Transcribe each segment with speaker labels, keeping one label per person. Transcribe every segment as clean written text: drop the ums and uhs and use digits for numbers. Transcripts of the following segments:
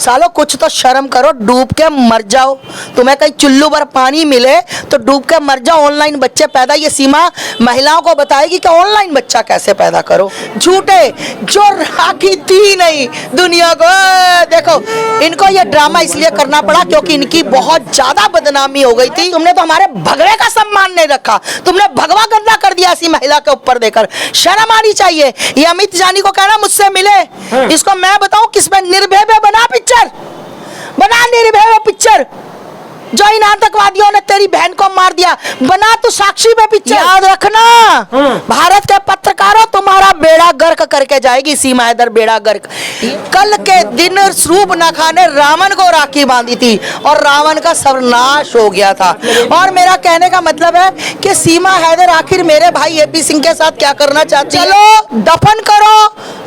Speaker 1: सालो कुछ तो शर्म करो, डूब के मर जाओ। तुम्हें कहीं चुल्लू भर पानी मिले तो डूब के मर जाओ। ऑनलाइन बच्चे पैदा, ये सीमा महिलाओं को बताएगी कि ऑनलाइन बच्चा कैसे पैदा करो। झूठे, जो राखी थी नहीं दुनिया को। देखो, इनको ये ड्रामा इसलिए करना पड़ा क्योंकि इनकी बहुत ज्यादा बदनामी हो गई थी। तुमने तो हमारे भगवे का सम्मान नहीं रखा, तुमने भगवा गंदा कर दिया ऐसी महिला के ऊपर देकर। शर्म आनी चाहिए। ये अमित जानी को कहना मुझसे मिले, इसको मैं बताऊं किसमें निर्भय में बना पिक्चर, बना निर्भय में पिक्चर। जो इन आतंकवादियों ने तेरी बहन को मार दिया, बना तू साक्षी में पिक्चर। याद रखना, भारत के पत्रकारों, तुम्हारा बेड़ा गर्क करके जाएगी सीमा हैदर, बेड़ा गर्क। कल के दिन शूर्पणखा ने रावण को राखी बांधी थी और रावण का सर्वनाश हो गया था। और मेरा कहने का मतलब है कि सीमा हैदर आखिर मेरे भाई एपी सिंह के साथ क्या करना चाहती है? चलो दफन करो,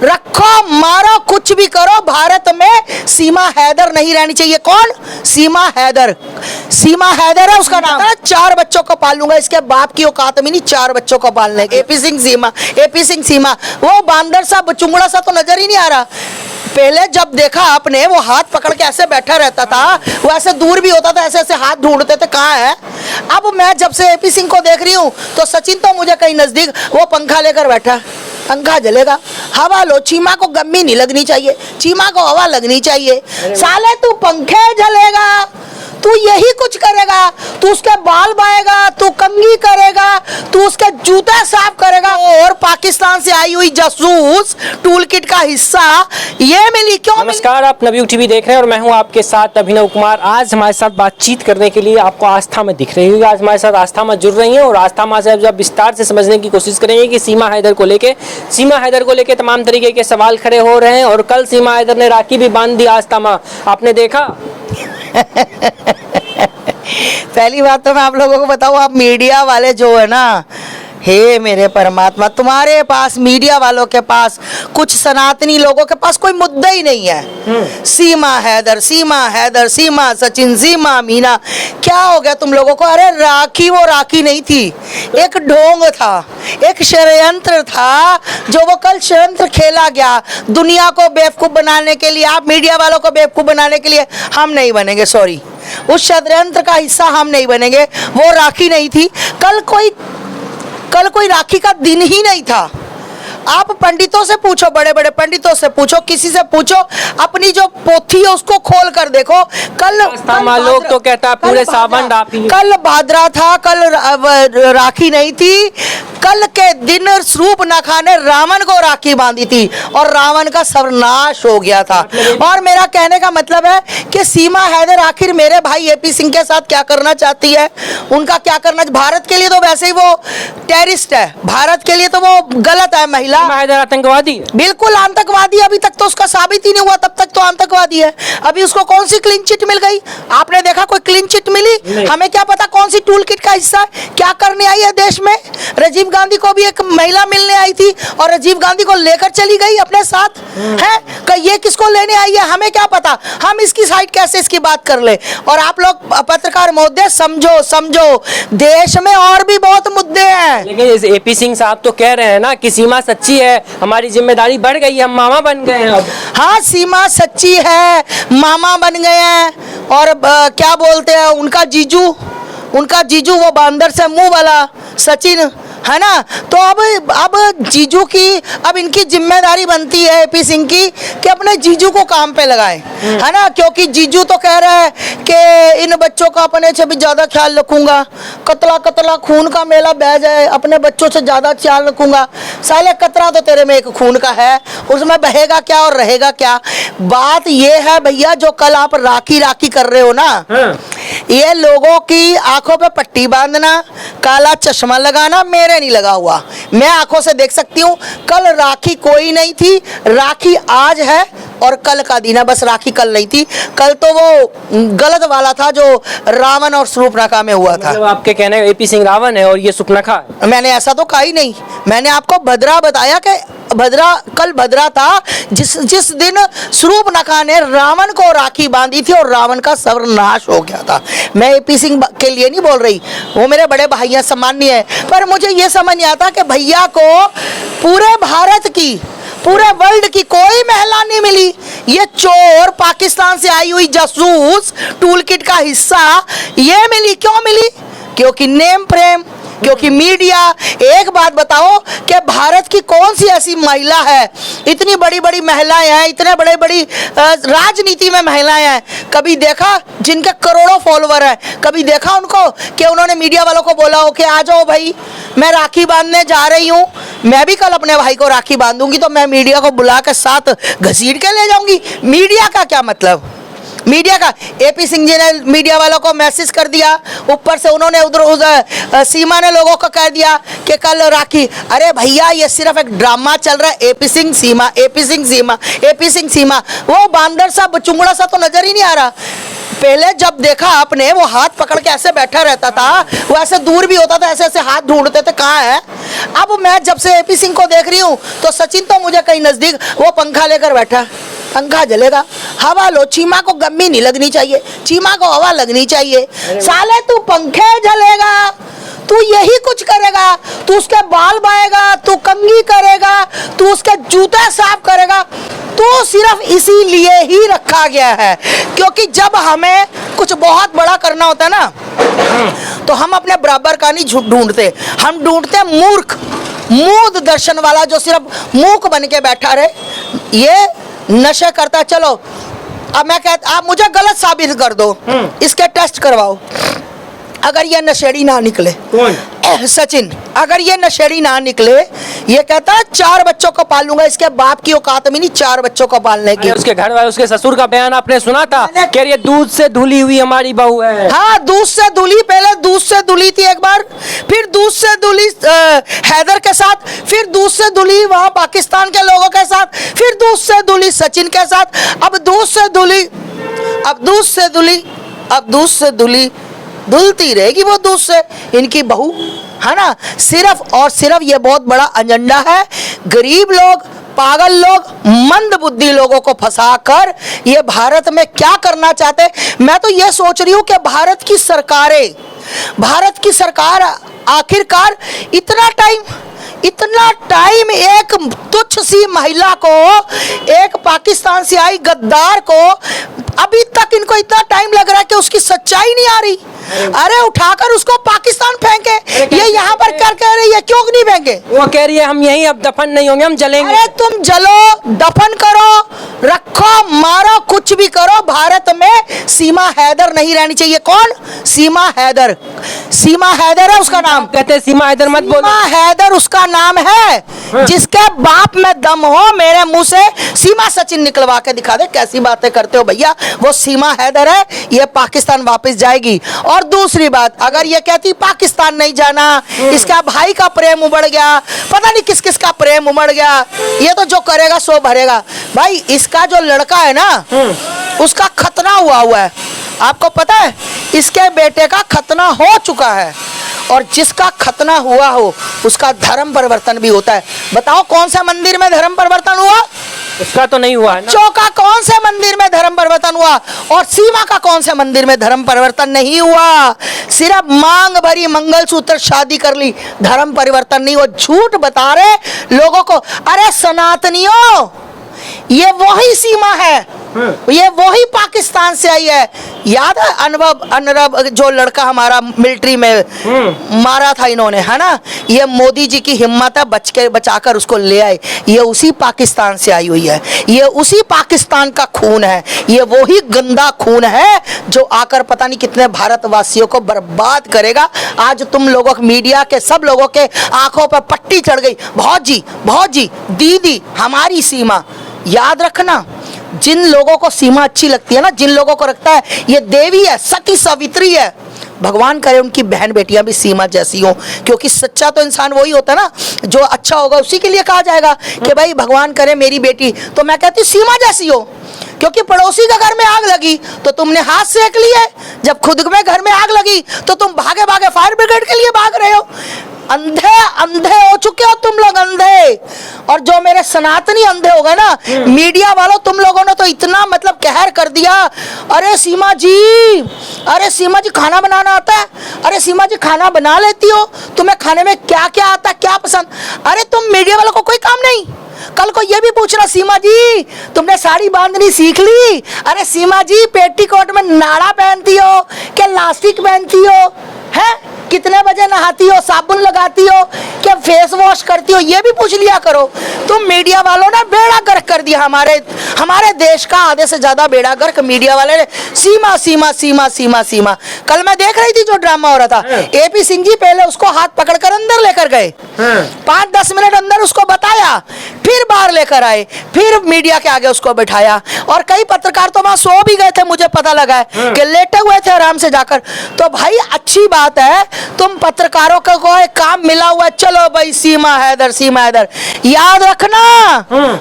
Speaker 1: रखो, मारो, कुछ भी करो, भारत में सीमा हैदर नहीं रहनी चाहिए। कौन? सीमा हैदर। सीमा हैदर है उसका नाम। 4 बच्चों को पाल लूंगा, इसके बाप की औकात में नहीं 4 बच्चों को पालने। एपी सिंह सीमा, एपी सिंह सीमा। वो बांदर सा बचुंगड़ा सा तो नजर ही नहीं आ रहा। पहले जब देखा आपने, वो हाथ पकड़ के ऐसे बैठा रहता था, वो ऐसे दूर भी होता था, ऐसे ऐसे हाथ ढूंढते थे कहाँ है। अब मैं जब से एपी सिंह को देख रही हूँ तो सचिन तो मुझे कहीं नजदीक, वो पंखा लेकर बैठा, पंखा जलेगा, हवा लो। चीमा को गर्मी नहीं लगनी चाहिए, चीमा को हवा लगनी चाहिए। साले तू पंखे जलेगा, तू यही कुछ करेगा, तू उसके बाल बाएगा, तू कंघी करेगा, तू उसके जूते साफ करेगा। और पाकिस्तान से आई हुई जासूस टूल किट का हिस्सा ये मिली क्यों?
Speaker 2: नमस्कार, आप नवयुग टीवी देख रहे हैं और मैं हूं आपके साथ अभिनव कुमार। आज हमारे साथ बातचीत करने के लिए आपको आस्था में दिख रही होगी। आज हमारे साथ आस्था में जुड़ रही हैं और आस्था में से जब विस्तार से समझने की कोशिश करेंगे कि सीमा हैदर को लेके तमाम तरीके के सवाल खड़े हो रहे हैं। और कल सीमा हैदर ने राखी भी बांध दी आस्था में, आपने देखा?
Speaker 1: पहली बात तो मैं आप लोगों को बताऊं, आप मीडिया वाले जो है ना, हे मेरे परमात्मा, तुम्हारे पास, मीडिया वालों के पास, कुछ सनातनी लोगों के पास कोई मुद्दा ही नहीं है। सीमा हैदर, सीमा हैदर, सीमा सचिन, सीमा मीना, क्या हो गया तुम लोगों को? अरे राखी वो राखी नहीं थी, एक ढोंग था, एक षड्यंत्र था, जो वो कल षड्यंत्र खेला गया दुनिया को बेवकूफ बनाने के लिए। आप मीडिया वालों को बेवकूफ बनाने के लिए हम नहीं बनेंगे, सॉरी, उस षड्यंत्र का हिस्सा हम नहीं बनेंगे। वो राखी नहीं थी, कल कोई राखी का दिन ही नहीं था। आप पंडितों से पूछो, बड़े बड़े पंडितों से पूछो, किसी से पूछो, अपनी जो पोथी है उसको खोल कर देखो। कल
Speaker 2: लोग तो कहता है पूरे सावन राखी,
Speaker 1: कल भाद्रा था, कल राखी नहीं थी। कल के दिन शूर्पणखा ने रावण को राखी बांधी थी और रावण का सर्वनाश हो गया था। और मेरा कहने का मतलब है कि सीमा हैदर आखिर मेरे भाई एपी सिंह के साथ क्या करना चाहती है, उनका क्या करना। भारत के लिए तो वैसे ही वो टेररिस्ट है, भारत के लिए तो वो गलत है। महिला
Speaker 2: हैदर आतंकवादी,
Speaker 1: बिल्कुल आतंकवादी। अभी तक तो उसका साबित ही नहीं हुआ, तब तक तो आतंकवादी है। अभी उसको कौन सी क्लीन चिट मिल गई? आपने देखा कोई क्लीन चिट मिली? हमें क्या पता कौन सी टूल किट का हिस्सा क्या करने आई है देश में। राजीव गांधी को भी एक महिला मिलने आई थी और राजीव गांधी को लेकर चली गई अपने साथ, है कि ये किसको लेने आई है? हमें क्या पता, हम इसकी साइड कैसे इसकी बात कर ले। और आप लोग पत्रकार महोदय समझो, देश में और भी बहुत मुद्दे हैं।
Speaker 2: लेकिन एपी सिंह साहब तो कह रहे हैं ना कि सीमा सच्ची है, हमारी जिम्मेदारी बढ़ गई है, हम मामा बन गए हैं अब।
Speaker 1: हाँ, सीमा सच्ची है, मामा बन गए हैं। और क्या बोलते हैं, उनका जीजू वो बांदर से मुंह वाला सचिन, है ना। तो अब जीजू की, अब इनकी जिम्मेदारी बनती है एपी सिंह की कि अपने जीजू को काम पे लगाए, है ना। क्योंकि जीजू तो कह रहे हैं कि इन बच्चों का अपने से भी ज्यादा ख्याल रखूंगा, कतला कतला खून का मेला बह जाए, अपने बच्चों से ज्यादा ख्याल रखूंगा। साले कतरा तो तेरे में एक खून का है, उसमें बहेगा क्या और रहेगा क्या। बात ये है भैया, जो कल आप राखी कर रहे हो ना, ये लोगों की आंखों पे पट्टी बांधना, काला चश्मा लगाना, मेरे नहीं लगा हुआ, मैं आंखों से देख सकती हूँ। कल राखी कोई नहीं थी, राखी आज है और कल का दिन है, बस राखी कल नहीं थी। कल तो वो गलत वाला था जो रावण और शूर्पणखा में हुआ था।
Speaker 2: मतलब आपके कहने एपी सिंह रावण है और ये शूर्पणखा है?
Speaker 1: मैंने ऐसा तो कहा ही नहीं, मैंने आपको भद्रा बताया कि कल भद्रा था जिस दिन शूर्पणखा ने रावण को राखी बांधी थी और रावण का सर्वनाश हो गया था। मैं एपी सिंह के लिए नहीं बोल रही, वो मेरे बड़े भाइयां सम्मानीय है, पर मुझे ये समझ नहीं आता कि भैया को पूरे भारत की पूरे वर्ल्ड की कोई महिला नहीं मिली। ये चोर, पाकिस्तान से आई हुई जासूस, टूल किट का हिस्सा ये मिली। क्यों मिली? क्योंकि नेम फ्रेम, क्योंकि मीडिया। एक बात बताओ कि भारत की कौन सी ऐसी महिला है, इतनी बड़ी बड़ी महिलाएं हैं, इतने बड़े बड़ी राजनीति में महिलाएं हैं, कभी देखा जिनके करोड़ों फॉलोवर हैं, कभी देखा उनको कि उन्होंने मीडिया वालों को बोला हो कि आ जाओ भाई, मैं राखी बांधने जा रही हूँ, मैं भी कल अपने भाई को राखी बांधूंगी तो मैं मीडिया को बुला के साथ घसीट के ले जाऊंगी। मीडिया का क्या मतलब? मीडिया का एपी सिंह जी ने मीडिया वालों को मैसेज कर दिया, ऊपर से उन्होंने उधर सीमा ने लोगों को कह दिया कि कल राखी। अरे भैया ये सिर्फ एक ड्रामा चल रहा है, एपी सिंह सीमा, एपी सिंह सीमा, एपी सिंह सीमा। वो बांदर सा चुंगड़ा सा तो नजर ही नहीं आ रहा। पहले जब देखा आपने, वो हाथ पकड़ के ऐसे बैठा रहता था, वो ऐसे दूर भी होता था, ऐसे ऐसे हाथ ढूंढते थे कहाँ है। अब मैं जब से एपी सिंह को देख रही हूँ तो सचिन तो मुझे कहीं नजदीक, वो पंखा लेकर बैठा, पंखा जलेगा, हवा लो, चीमा को गर्मी नहीं लगनी चाहिए, चीमा को हवा लगनी चाहिए। साले तू पंखे जलेगा, तू यही कुछ करेगा, तू उसके बाल बाएगा, तू कंघी करेगा, तू उसके जूते साफ करेगा। तो सिर्फ इसीलिए ही रखा गया है, क्योंकि जब हमें कुछ बहुत बड़ा करना होता है ना, तो हम अपने बराबर का नहीं ढूंढते, हम ढूंढते मूर्ख, मूढ़ दर्शन वाला जो सिर्फ मूक बन के बैठा रहे, ये नशे करता। चलो अब मैं कहता, आप मुझे गलत साबित कर दो, इसके टेस्ट करवाओ। अगर ये नशेड़ी ना निकले,
Speaker 2: कौन?
Speaker 1: सचिन, अगर ये नशेड़ी ना निकले, ये कहता है 4 बच्चों को पालूंगा, इसके बाप की औकात में नहीं 4 बच्चों को पालने की।
Speaker 2: उसके घर वाले, उसके ससुर का बयान आपने सुना था कि ये दूध से धुली हुई हमारी बहू है।
Speaker 1: हाँ, दूध से धुली, पहले दूध से धुली थी एक बार, फिर दूध से धुली हैदर के साथ, फिर दूध से धुली वहां पाकिस्तान के लोगों के साथ, फिर दूध से धुली सचिन के साथ, अब दूध से धुली, अब दूध से धुली, अब दूध से धुली, धुलती रहेगी वो दूध से इनकी बहू, है ना। सिर्फ और सिर्फ ये बहुत बड़ा एजेंडा है, गरीब लोग, पागल लोग, मंद बुद्धि लोगों को फंसाकर ये भारत में क्या करना चाहते। मैं तो ये सोच रही हूँ कि भारत की सरकार आखिरकार इतना टाइम एक तुच्छ सी महिला को, एक पाकिस्तान से आई गद्दार को, अभी तक इनको इतना टाइम लग रहा है कि उसकी सच्चाई नहीं आ रही। अरे उठाकर उसको पाकिस्तान फेंके, ये यहाँ पर कर कह रही है, क्यों नहीं फेंके?
Speaker 2: वो कह रही है हम यहीं अब दफन नहीं होंगे, हम जलेंगे।
Speaker 1: अरे तुम जलो, दफन करो, रखो, मारो, कुछ भी करो, भारत में सीमा हैदर नहीं रहनी चाहिए। कौन? सीमा हैदर, सीमा हैदर है उसका नाम।
Speaker 2: कहते हैं सीमा हैदर मत बोलो।
Speaker 1: सीमा हैदर उसका नाम है, जिसके बाप में दम हो मेरे मुंह से सीमा सचिन निकलवा के दिखा दे। कैसी बातें करते हो भैया, वो सीमा हैदर है, ये पाकिस्तान वापस जाएगी। और दूसरी बात, अगर ये कहती पाकिस्तान नहीं जाना, इसका भाई का प्रेम उमड़ गया, पता नहीं किस किस का प्रेम उमड़ गया, ये तो जो करेगा सो भरेगा। भाई इसका जो लड़का है ना, उसका खतना हुआ है, आपको पता है? इसके बेटे का खतना हो चुका है, और जिसका खतना हुआ हो उसका धर्म परिवर्तन भी होता है। बताओ कौन सा मंदिर में धर्म परिवर्तन हुआ?
Speaker 2: उसका तो नहीं हुआ है ना।
Speaker 1: बच्चों का कौन से मंदिर में धर्म परिवर्तन हुआ, और सीमा का कौन से मंदिर में धर्म परिवर्तन नहीं हुआ? सिर्फ मांग भरी, मंगलसूत्र, शादी कर ली, धर्म परिवर्तन नहीं हुआ। झूठ बता रहे लोगों को। अरे सनातनियों, ये वही सीमा है, ये वही पाकिस्तान से आई है। याद है अनरब जो लड़का हमारा मिलिट्री में मारा था इन्होंने, है ना? ये मोदी जी की हिम्मत है, बचाकर उसको ले आए। ये उसी पाकिस्तान से आई हुई है, ये उसी पाकिस्तान का खून है, ये वही गंदा खून है जो आकर पता नहीं कितने भारतवासियों को बर्बाद करेगा। आज तुम लोगों के, मीडिया के सब लोगों के आंखों पर पट्टी चढ़ गई। भौजी, दीदी, हमारी सीमा। याद रखना, जिन लोगों को सीमा अच्छी लगती है ना, जिन लोगों को लगता है ये देवी है, सती सावित्री है, भगवान करे उनकी बहन बेटियां भी सीमा जैसी हो। क्योंकि सच्चा तो इंसान वही होता है ना, जो अच्छा होगा उसी के लिए कहा जाएगा कि भाई भगवान करे मेरी बेटी, तो मैं कहती हूँ सीमा जैसी हो। क्योंकि पड़ोसी का घर में आग लगी तो तुमने हाथ सेक लिए, जब खुद में घर में आग लगी तो तुम भागे भागे फायर ब्रिगेड के लिए भाग रहे हो। अंधे हो चुके हो तुम लोग, अंधे। और जो मेरे सनातनी अंधे हो गए ना, मीडिया वालों, तुम लोगों ने तो इतना मतलब कहर कर दिया। अरे सीमा जी खाना बनाना आता है? अरे सीमा जी खाना बना लेती हो? तुम्हें खाने में क्या क्या आता है, क्या पसंद? अरे तुम मीडिया वालों को कोई काम नहीं, कल को ये भी पूछना, सीमा जी तुमने साड़ी बांधनी सीख ली? अरे सीमा जी पेटीकोट में नाड़ा पहनती हो क्या लास्टिक पहनती हो? है कितने बजे नहाती हो, साबुन लगाती हो क्या, फेस वॉश करती हो? ये भी पूछ लिया करो। तुम मीडिया वालों ने बेड़ा गर्क कर दिया हमारे देश का, आधे से ज्यादा बेड़ा गर्क मीडिया वाले ने। सीमा सीमा सीमा सीमा सीमा, कल मैं देख रही थी जो ड्रामा हो रहा था, एपी सिंह जी पहले उसको हाथ पकड़कर अंदर लेकर गए, 5-10 मिनट अंदर उसको बताया, फिर बाहर लेकर आए, फिर मीडिया के आगे उसको बिठाया, और कई पत्रकार तो वहां सो भी गए थे, मुझे पता लगा है कि लेटे हुए थे आराम से जाकर। तो भाई अच्छी बात है, तुम पत्रकारों को एक काम मिला हुआ है, चलो भाई सीमा हैदर, सीमा हैदर, याद रखना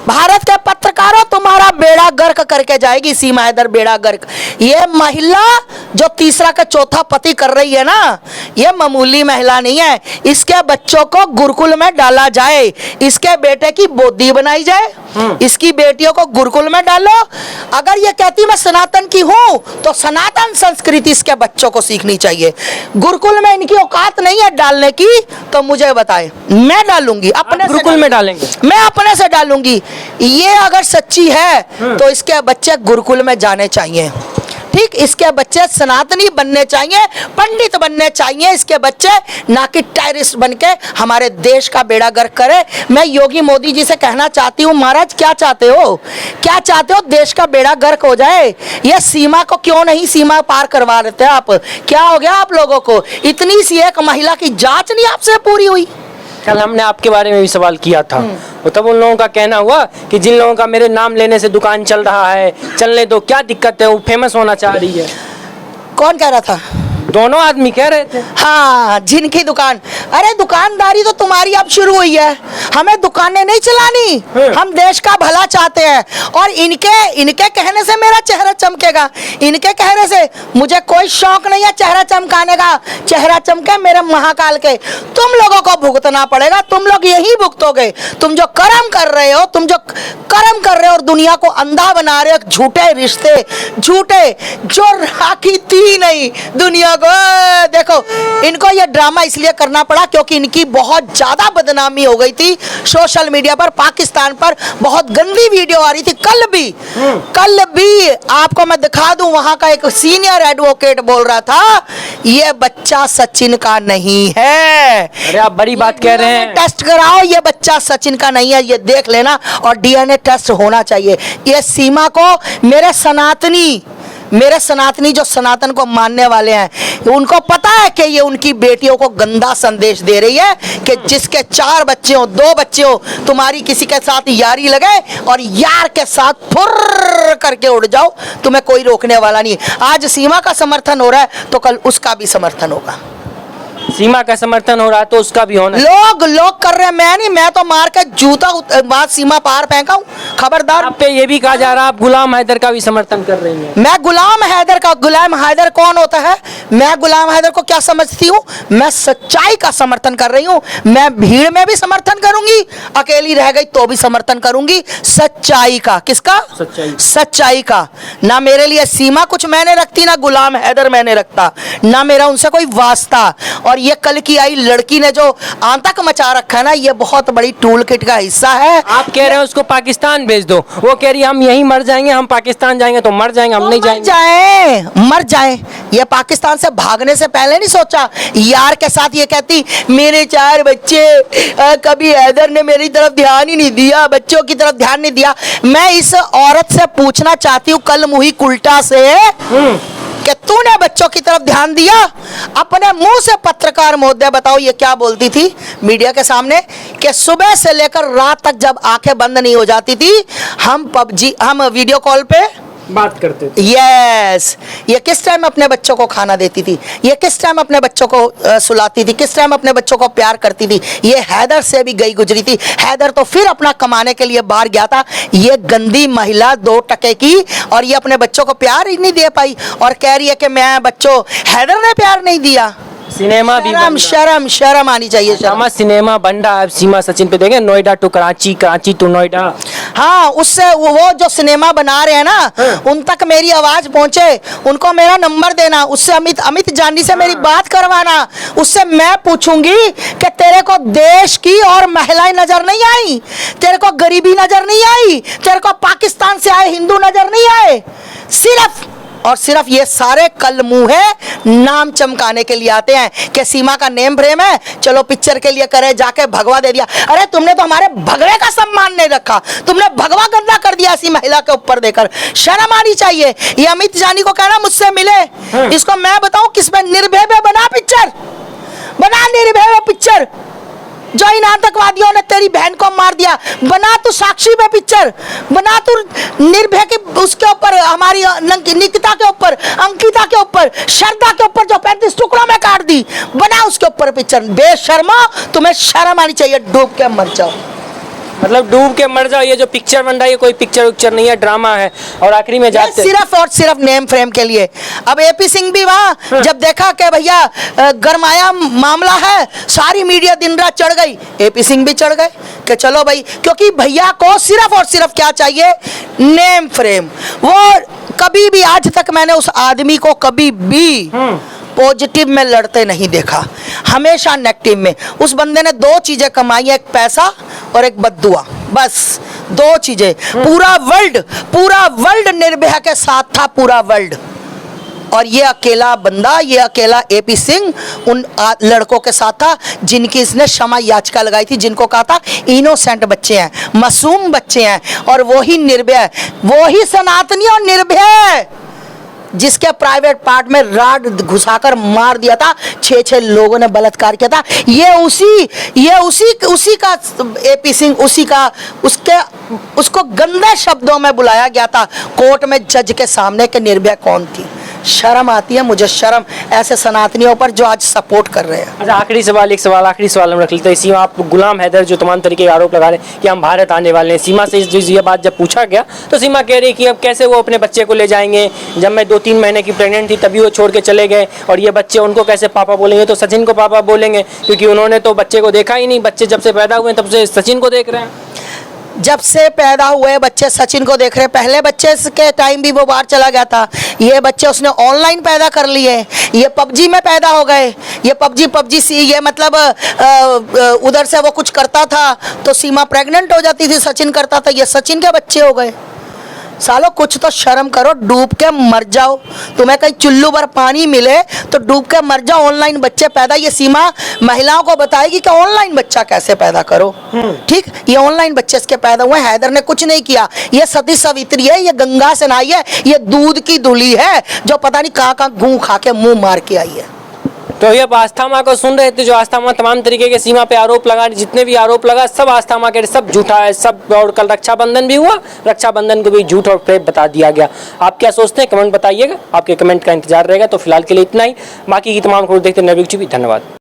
Speaker 1: भारत के पत्रकारों तुम्हारा बेड़ा गर्क करके जाएगी सीमा हैदर, बेड़ा गर्क। ये महिला जो तीसरा का चौथा पति कर रही है ना, ये मामूली महिला नहीं है, इसके बच्चों को गुरुकुल में डाला जाए, इसके बेटे की बोधी बनाई जाए, इसकी बेटियों को गुरुकुल में डालो। अगर ये कहती मैं सनातन की हूं तो सनातन संस्कृति इसके बच्चों को सीखनी चाहिए। गुरुकुल में इनकी औकात नहीं है डालने की तो मुझे बताए, मैं डालूंगी अपने
Speaker 2: गुरुकुल में डालेंगे,
Speaker 1: मैं अपने से डालूंगी। ये अगर सच्ची है तो इसके बच्चे गुरुकुल में जाने चाहिए, ठीक, इसके बच्चे सनातनी बनने चाहिए, पंडित बनने चाहिए इसके बच्चे, ना कि टेररिस्ट बनके हमारे देश का बेड़ा गर्क करे। मैं योगी मोदी जी से कहना चाहती हूँ, महाराज क्या चाहते हो, क्या चाहते हो? देश का बेड़ा गर्क हो जाए? ये सीमा को क्यों नहीं सीमा पार करवा देते आप? क्या हो गया आप लोगों को? इतनी सी एक महिला की जांच नहीं आपसे पूरी हुई?
Speaker 2: कल हमने आपके बारे में भी सवाल किया था, और तब उन लोगों का कहना हुआ कि जिन लोगों का मेरे नाम लेने से दुकान चल रहा है, चलने दो, क्या दिक्कत है, वो फेमस होना चाह रही है।
Speaker 1: कौन कह रहा था?
Speaker 2: दोनों आदमी कह रहे थे।
Speaker 1: हाँ, जिनकी दुकान, अरे दुकानदारी तो तुम्हारी अब शुरू हुई है, हमें दुकानें नहीं चलानी, हम देश का भला चाहते हैं, और इनके कहने से मेरा चेहरा चमकेगा, इनके कहने से मुझे कोई शौक नहीं है चेहरा चमकाने का, चेहरा चमके मेरे महाकाल के। तुम लोगों को भुगतना पड़ेगा, तुम लोग यही भुगतोगे, तुम जो कर्म कर रहे हो, तुम जो कर्म कर रहे हो और दुनिया को अंधा बना रहे हो, झूठे रिश्ते, झूठे जो राखी थी नहीं दुनिया को। देखो इनको ये ड्रामा इसलिए करना पड़ा क्योंकि इनकी बहुत ज्यादा बदनामी हो गई थी सोशल मीडिया पर, पाकिस्तान पर बहुत गंदी वीडियो आ रही थी। कल भी आपको मैं दिखा दूं, वहां का एक सीनियर एडवोकेट बोल रहा था ये बच्चा सचिन का नहीं है।
Speaker 2: अरे आप बड़ी बात कह रहे हैं,
Speaker 1: टेस्ट कराओ, ये बच्चा सचिन का नहीं है, ये देख लेना, और डीएनए टेस्ट होना चाहिए। ये सीमा को मेरे सनातनी जो सनातन को मानने वाले हैं उनको पता है कि ये उनकी बेटियों को गंदा संदेश दे रही है कि जिसके 4 बच्चे हो, 2 बच्चे हो, तुम्हारी किसी के साथ यारी लगे और यार के साथ फुर्र करके उड़ जाओ, तुम्हें कोई रोकने वाला नहीं। आज सीमा का समर्थन हो रहा है तो कल उसका भी समर्थन होगा।
Speaker 2: सीमा का समर्थन हो रहा है तो उसका भी होना।
Speaker 1: लोग कर रहे हैं, मैं नहीं, मैं तो मार के जूता बात सीमा पार फेंका हूं, खबरदार।
Speaker 2: आप पे ये भी कहा जा रहा है आप गुलाम हैदर का भी समर्थन कर रही हैं।
Speaker 1: मैं गुलाम हैदर कौन होता है? मैं गुलाम हैदर को क्या समझती हूँ? मैं सच्चाई का समर्थन कर रही हूँ, मैं भीड़ में भी समर्थन करूंगी, अकेली रह गई तो भी समर्थन करूंगी सच्चाई का। किसका? सच्चाई का। ना मेरे लिए सीमा कुछ मैंने रखती, ना गुलाम हैदर मैंने रखता, ना मेरा उनसे कोई वास्ता। और ये कल की आई लड़की ने जो आतंक मचा रखा है ना, ये बहुत बड़ी टूल किट का हिस्सा है।
Speaker 2: आप कह रहे हैं उसको पाकिस्तान भेज दो, वो कह रही है हम यहीं मर जाएंगे, हम पाकिस्तान जाएंगे तो मर जाएंगे, हम नहीं जाएंगे।
Speaker 1: मर जाए। ये पाकिस्तान से भागने से पहले नहीं सोचा? यार के साथ ये कहती मेरे 4 बच्चे, कभी हैदर ने मेरी तरफ ध्यान ही नहीं दिया, बच्चों की तरफ ध्यान नहीं दिया। मैं इस औरत से पूछना चाहती हूँ कल मुही कुल्टा से कि तूने बच्चों की तरफ ध्यान दिया? अपने मुंह से पत्रकार महोदय बताओ ये क्या बोलती थी मीडिया के सामने कि सुबह से लेकर रात तक जब आंखें बंद नहीं हो जाती थी हम वीडियो कॉल पे
Speaker 2: बात करते थे।
Speaker 1: यस, ये किस टाइम अपने बच्चों को खाना देती थी, ये किस टाइम अपने बच्चों को सुलाती थी, किस टाइम अपने बच्चों को प्यार करती थी। ये हैदर से भी गई गुजरी थी। हैदर तो फिर अपना कमाने के लिए बाहर गया था, ये गंदी महिला 2 टके की, और ये अपने बच्चों को प्यार ही नहीं दे पाई और कह रही है कि मैं बच्चों, हैदर ने प्यार नहीं दिया।
Speaker 2: सिनेमा भी
Speaker 1: शर्म आनी चाहिए।
Speaker 2: सिनेमा बन रहा है सीमा सचिन पे, देखें नोएडा टू कराची, कराची टू नोएडा।
Speaker 1: हाँ, उससे वो जो सिनेमा बना रहे हैं ना, उन तक मेरी आवाज पहुंचे, उनको मेरा नंबर देना, उससे अमित जानी से मेरी बात करवाना, उससे मैं पूछूंगी कि तेरे को देश की और महिलाएं नजर नहीं आई, तेरे को गरीबी नजर नहीं आई, तेरे को पाकिस्तान से आए हिंदू नजर नहीं आए, सिर्फ और सिर्फ ये सारे कल मुंहे नाम चमकाने के लिए आते हैं कि सीमा का नेम फ्रेम है, चलो पिक्चर के लिए करे, जाके भगवा दे दिया। अरे तुमने तो हमारे भगवे का सम्मान नहीं रखा, तुमने भगवा गंदा कर दिया ऐसी महिला के ऊपर देकर, शर्म आनी चाहिए। ये अमित जानी को कहना मुझसे मिले, इसको मैं बताऊं किस पे निर्भय पे बना पिक्चर, बना निर्भय पे पिक्चर, जो इन आतंकवादियों ने तेरी बहन को मार दिया, बना तू साक्षी पे पिक्चर, बना तू निर्भय के उसके ऊपर, हमारी निकिता के ऊपर, अंकिता के ऊपर, श्रद्धा के ऊपर जो 35 टुकड़ों में काट दी, बना उसके ऊपर पिक्चर। बेशर्मा, तुम्हें शर्म आनी चाहिए, डूब के मर जाओ।
Speaker 2: मतलब डूब के मर जाओ, ये जो पिक्चर बन रहा है ये कोई पिक्चर उक्चर नहीं है, ड्रामा है। और आखिरी में जाते
Speaker 1: सिर्फ और सिर्फ नेम फ्रेम के लिए। अब एपी सिंह भी वहां जब देखा कि भैया गरमाया मामला है, सारी मीडिया दिन रात चढ़ गई, एपी सिंह भी चढ़ गए कि चलो भाई, क्योंकि भैया को सिर्फ और सिर्फ क्या चाहिए, नेम फ्रेम। वो कभी भी, आज तक मैंने उस आदमी को कभी भी पॉजिटिव में लड़ते नहीं देखा, हमेशा नेगेटिव में। उस बंदे ने दो चीजें कमाई, एक पैसा और एक बद्दुआ, बस दो चीजें। पूरा वर्ल्ड निर्भया के साथ था, पूरा वर्ल्ड। और ये अकेला बंदा, ये अकेला एपी सिंह उन लड़कों के साथ था जिनकी इसने क्षमा याचिका लगाई थी, जिनको कहा था इनोसेंट बच्चे हैं, मासूम बच्चे हैं। और वही निर्भय, वही सनातनी और निर्भय जिसके प्राइवेट पार्ट में राड घुसाकर मार दिया था, 6 लोगों ने बलात्कार किया था, ये उसी का एपी सिंह, उसको गंदे शब्दों में बुलाया गया था कोर्ट में जज के सामने कि निर्भया कौन थी। शर्म आती है मुझे, शर्म ऐसे सनातनियों पर जो आज सपोर्ट कर रहे हैं।
Speaker 2: अच्छा, आखिरी सवाल हम रख लेते हैं। सीमा, आप गुलाम हैदर जो तमाम तरीके के आरोप लगा रहे हैं कि हम भारत आने वाले हैं, सीमा से ये बात जब पूछा गया तो सीमा कह रही कि अब कैसे वो अपने बच्चे को ले जाएंगे, जब मैं 2-3 महीने की प्रेग्नेंट थी तभी वो छोड़ के चले गए, और ये बच्चे उनको कैसे पापा बोलेंगे, तो सचिन को पापा बोलेंगे, क्योंकि उन्होंने तो बच्चे को देखा ही नहीं, बच्चे जब से पैदा हुए तब से सचिन को देख रहे हैं।
Speaker 1: जब से पैदा हुए बच्चे सचिन को देख रहे, पहले बच्चे के टाइम भी वो बाहर चला गया था, ये बच्चे उसने ऑनलाइन पैदा कर लिए, ये पबजी में पैदा हो गए, ये पबजी सी, ये मतलब उधर से वो कुछ करता था तो सीमा प्रेग्नेंट हो जाती थी, सचिन करता था, ये सचिन के बच्चे हो गए। सालो कुछ तो शर्म करो, डूब के मर जाओ। तुम्हें कहीं चुल्लू भर पानी मिले तो डूब के मर जाओ। ऑनलाइन बच्चे पैदा, ये सीमा महिलाओं को बताएगी कि ऑनलाइन बच्चा कैसे पैदा करो। ठीक, ये ऑनलाइन बच्चे इसके पैदा हुए, हैदर ने कुछ नहीं किया, ये सती सावित्री है, ये गंगा से नहाई है, ये दूध की धुली है जो पता नहीं कहाँ घू खा के मुंह मार के आई है।
Speaker 2: तो ये आस्था माँ को सुन रहे थे, जो आस्था माँ तमाम तरीके के सीमा पे आरोप लगा, जितने भी आरोप लगा सब आस्था माँ के सब झूठा है सब। और कल रक्षाबंधन भी हुआ, रक्षाबंधन को भी झूठ और फेक बता दिया गया। आप क्या सोचते हैं, कमेंट बताइएगा, आपके कमेंट का इंतजार रहेगा। तो फिलहाल के लिए इतना ही, बाकी की तमाम खबर देखते नवयुग टीवी। धन्यवाद।